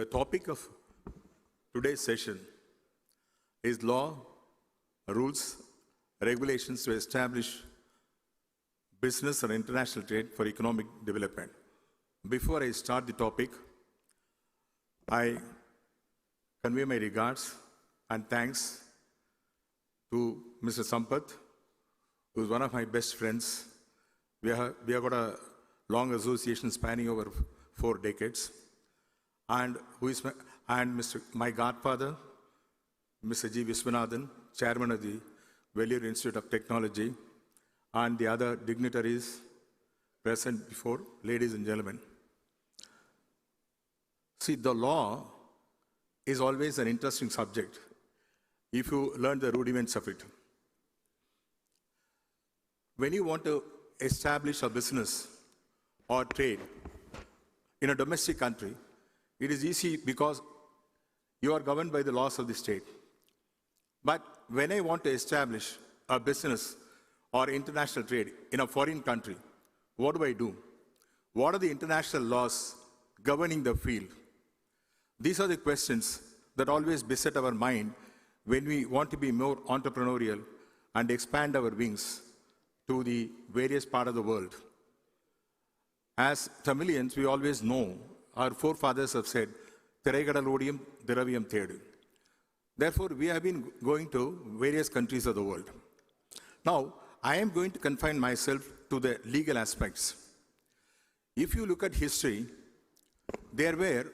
The topic of today's session is law, rules, regulations to establish business and international trade for economic development. Before I start the topic, I convey my regards and thanks to Mr. Sampath, who is one of my best friends. We have got a long association spanning over 4 decades. And my godfather, Mr. G. Viswanathan, chairman of the Vellore Institute of Technology, and the other dignitaries present before, ladies and gentlemen. See, the law is always an interesting subject if you learn the rudiments of it. When you want to establish a business or trade in a domestic country, it is easy because you are governed by the laws of the state. But when I want to establish a business or international trade in a foreign country, what do? What are the international laws governing the field? These are the questions that always beset our mind when we want to be more entrepreneurial and expand our wings to the various parts of the world. As Tamilians, we always know, our forefathers have said, Thiraigadalodiyam, Diraviyam Thedu. Therefore, we have been going to various countries of the world. Now, I am going to confine myself to the legal aspects. If you look at history, there were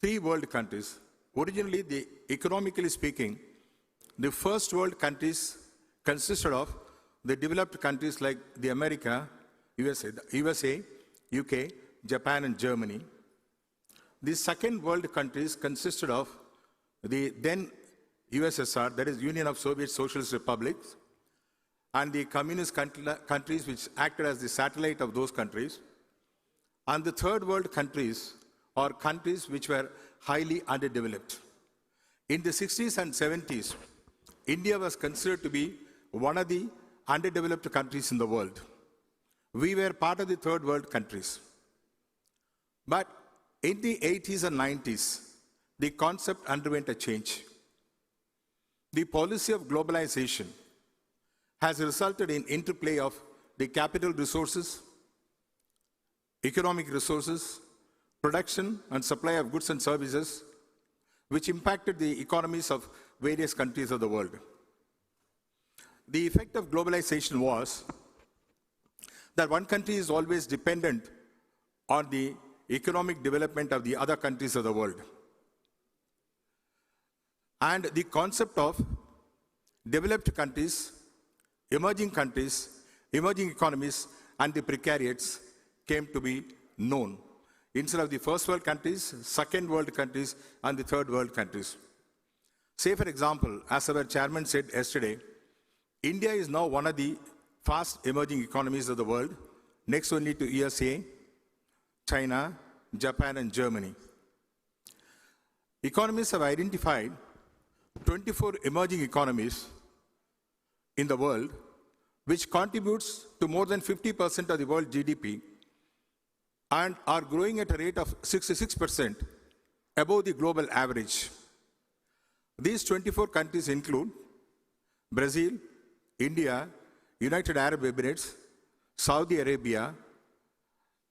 3 world countries. Originally, economically speaking, the first world countries consisted of the developed countries like the America, USA, UK, Japan, and Germany. The second world countries consisted of the then USSR, that is Union of Soviet Socialist Republics, and the communist countries which acted as the satellite of those countries. And the third world countries are countries which were highly underdeveloped. In the 60s and 70s, India was considered to be one of the underdeveloped countries in the world. We were part of the third world countries. But in the 80s and 90s, the concept underwent a change. The policy of globalization has resulted in interplay of the capital resources, economic resources, production and supply of goods and services, which impacted the economies of various countries of the world. The effect of globalization was that one country is always dependent on the economic development of the other countries of the world. And the concept of developed countries, emerging economies, and the precariats came to be known. Instead of the first world countries, second world countries, and the third world countries. Say, for example, as our chairman said yesterday, India is now one of the fast emerging economies of the world, next only to USA, China, Japan, and Germany. Economists have identified 24 emerging economies in the world, which contributes to more than 50% of the world GDP and are growing at a rate of 66% above the global average. These 24 countries include Brazil, India, United Arab Emirates, Saudi Arabia,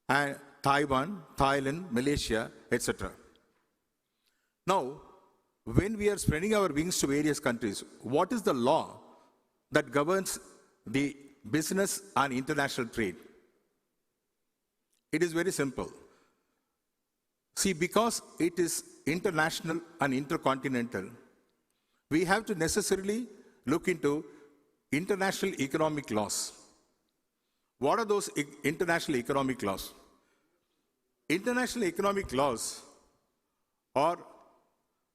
and Taiwan, Thailand, Malaysia, etc. Now, when we are spreading our wings to various countries, what is the law that governs the business and international trade? It is very simple. See, because it is international and intercontinental, we have to necessarily look into international economic laws. What are those international economic laws? International economic laws are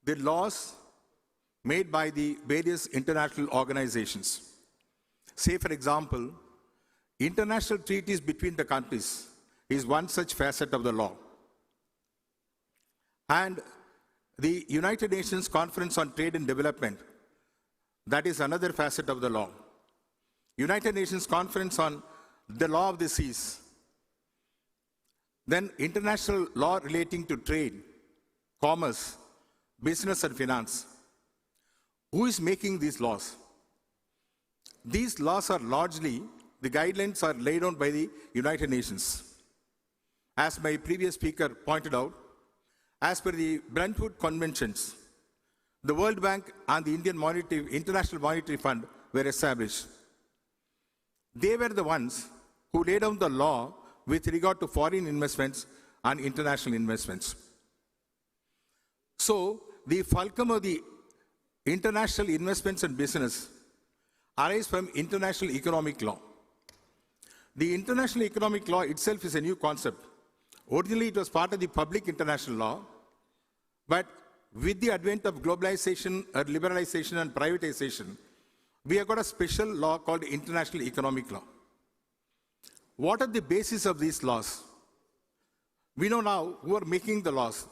the laws made by the various international organizations. Say, for example, international treaties between the countries is one such facet of the law. And the United Nations Conference on Trade and Development, that is another facet of the law. United Nations Conference on the Law of the Seas, Then international law relating to trade, commerce, business and finance. Who is making these laws? These laws are largely, the guidelines are laid down by the United Nations. As my previous speaker pointed out, as per the Brentwood Conventions, the World Bank and the International Monetary Fund were established. They were the ones who laid down the law with regard to foreign investments and international investments. So, the fulcrum of the international investments and business arise from international economic law. The international economic law itself is a new concept. Originally, it was part of the public international law, but with the advent of globalization, liberalization, and privatization, we have got a special law called international economic law. What are the basis of these laws? We know now who are making the laws.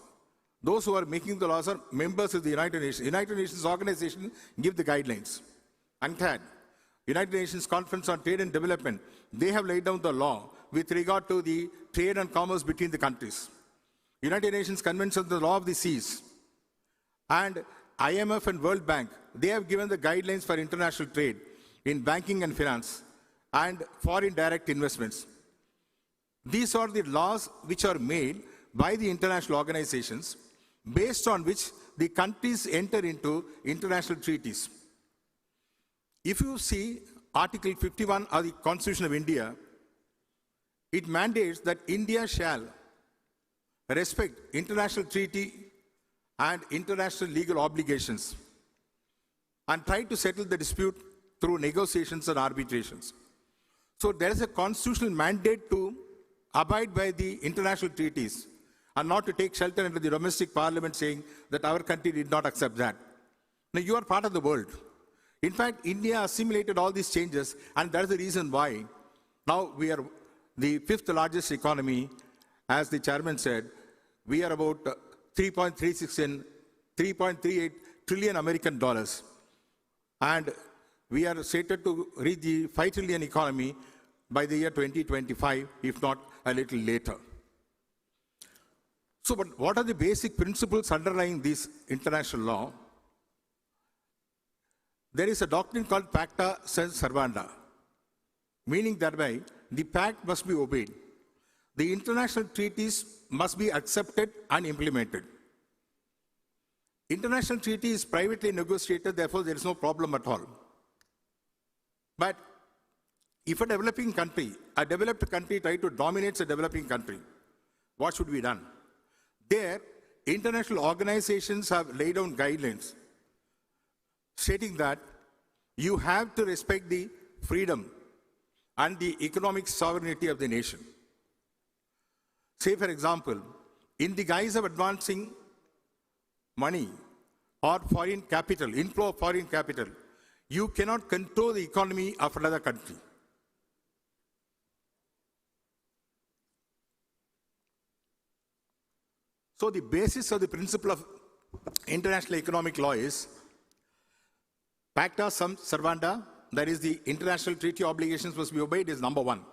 Those who are making the laws are members of the United Nations. United Nations organization give the guidelines. UNCTAD, United Nations Conference on Trade and Development, they have laid down the law with regard to the trade and commerce between the countries. United Nations Convention on the Law of the Seas and IMF and World Bank, they have given the guidelines for international trade in banking and finance and foreign direct investments. These are the laws which are made by the international organizations based on which the countries enter into international treaties. If you see Article 51 of the Constitution of India, it mandates that India shall respect international treaty and international legal obligations and try to settle the dispute through negotiations and arbitrations. So there is a constitutional mandate to abide by the international treaties and not to take shelter into the domestic parliament saying that our country did not accept that. Now you are part of the world. In fact, India assimilated all these changes, and that's the reason why now we are the fifth largest economy. As the chairman said, we are about 3.38 trillion American dollars. And we are slated to reach the 5 trillion economy by the year 2025, if not a little later. So, but what are the basic principles underlying this international law? There is a doctrine called Pacta sunt servanda, meaning thereby the pact must be obeyed. The international treaties must be accepted and implemented. International treaty is privately negotiated, therefore there is no problem at all. But if a developed country tries to dominate a developing country, what should be done? There, international organizations have laid down guidelines stating that you have to respect the freedom and the economic sovereignty of the nation. Say, for example, in the guise of advancing money or foreign capital, inflow of foreign capital, you cannot control the economy of another country. So the basis of the principle of international economic law is Pacta sunt servanda, that is the international treaty obligations must be obeyed, is number one.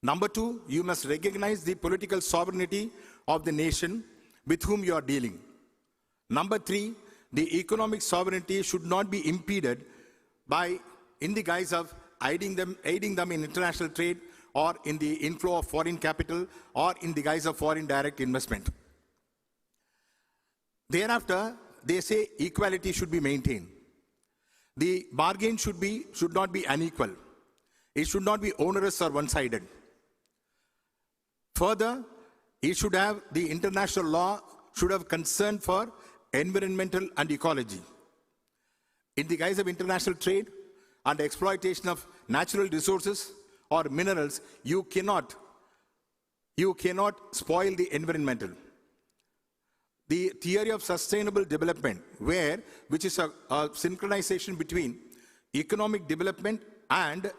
Number two, you must recognize the political sovereignty of the nation with whom you are dealing. Number three, the economic sovereignty should not be impeded by, in the guise of aiding them in international trade or in the inflow of foreign capital or in the guise of foreign direct investment. Thereafter, they say equality should be maintained. The bargain should not be unequal. It should not be onerous or one-sided. Further, the international law should have concern for environmental and ecology. In the guise of international trade and exploitation of natural resources or minerals, you cannot spoil the environmental. The theory of sustainable development, which is a synchronization between economic development and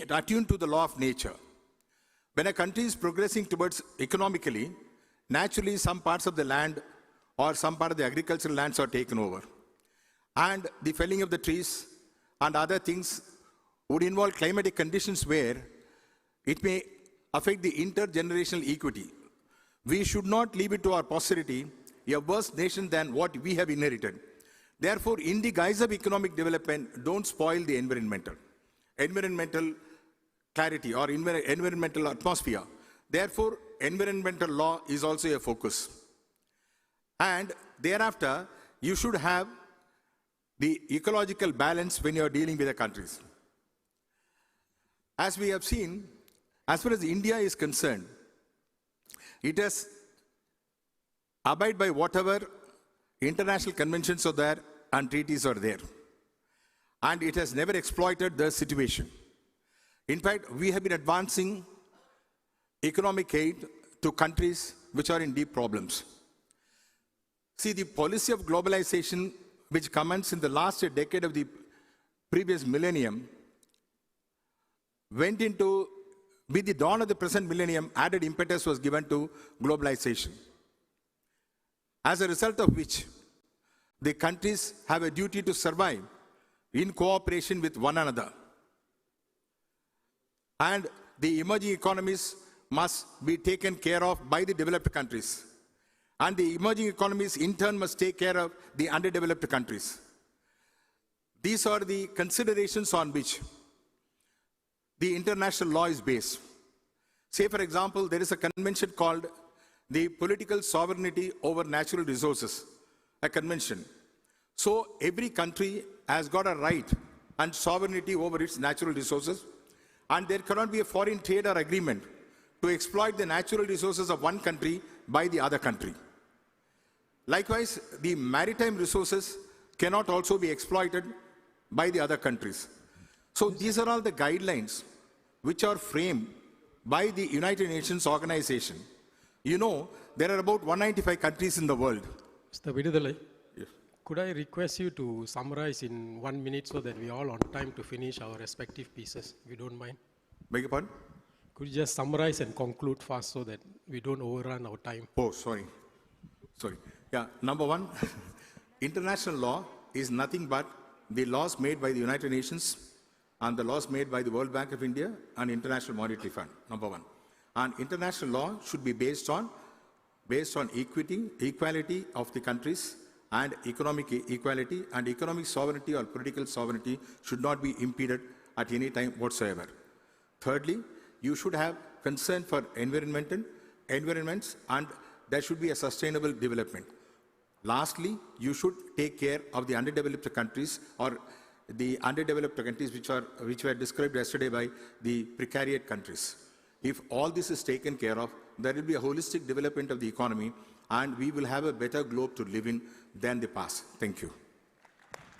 attuned to the law of nature. When a country is progressing towards economically, naturally some parts of the land or some part of the agricultural lands are taken over. And the felling of the trees and other things would involve climatic conditions where it may affect the intergenerational equity. We should not leave it to our posterity a worse nation than what we have inherited. Therefore, in the guise of economic development, don't spoil the environmental clarity or environmental atmosphere. Therefore, environmental law is also a focus. And thereafter, you should have the ecological balance when you are dealing with the countries. As we have seen, as far as India is concerned, it has abide by whatever international conventions are there and treaties are there. And it has never exploited the situation. In fact, we have been advancing economic aid to countries which are in deep problems. See, the policy of globalization, which commenced in the last decade of the previous millennium, went into, with the dawn of the present millennium, added impetus was given to globalization. As a result of which, the countries have a duty to survive in cooperation with one another. And the emerging economies must be taken care of by the developed countries. And the emerging economies, in turn, must take care of the underdeveloped countries. These are the considerations on which the international law is based. Say, for example, there is a convention called the Political Sovereignty over Natural Resources, a convention. So every country has got a right and sovereignty over its natural resources, and there cannot be a foreign trade or agreement to exploit the natural resources of one country by the other country. Likewise, the maritime resources cannot also be exploited by the other countries. So these are all the guidelines which are framed by the United Nations organization. You know, there are about 195 countries in the world. Mr. Viduthalai, Yes. could I request you to summarize in 1 minute so that we are all on time to finish our respective pieces, if you don't mind? Beg your pardon? Could you just summarize and conclude fast so that we don't overrun our time? Oh, sorry. Yeah, number one, international law is nothing but the laws made by the United Nations and the laws made by the World Bank of India and International Monetary Fund, number one. And international law should be based on equality of the countries and economic equality, and economic sovereignty or political sovereignty should not be impeded at any time whatsoever. Thirdly, you should have concern for environments, and there should be a sustainable development. Lastly, you should take care of the underdeveloped countries, or the underdeveloped countries which were described yesterday by the precariat countries. If all this is taken care of, there will be a holistic development of the economy, and we will have a better globe to live in than the past. Thank you.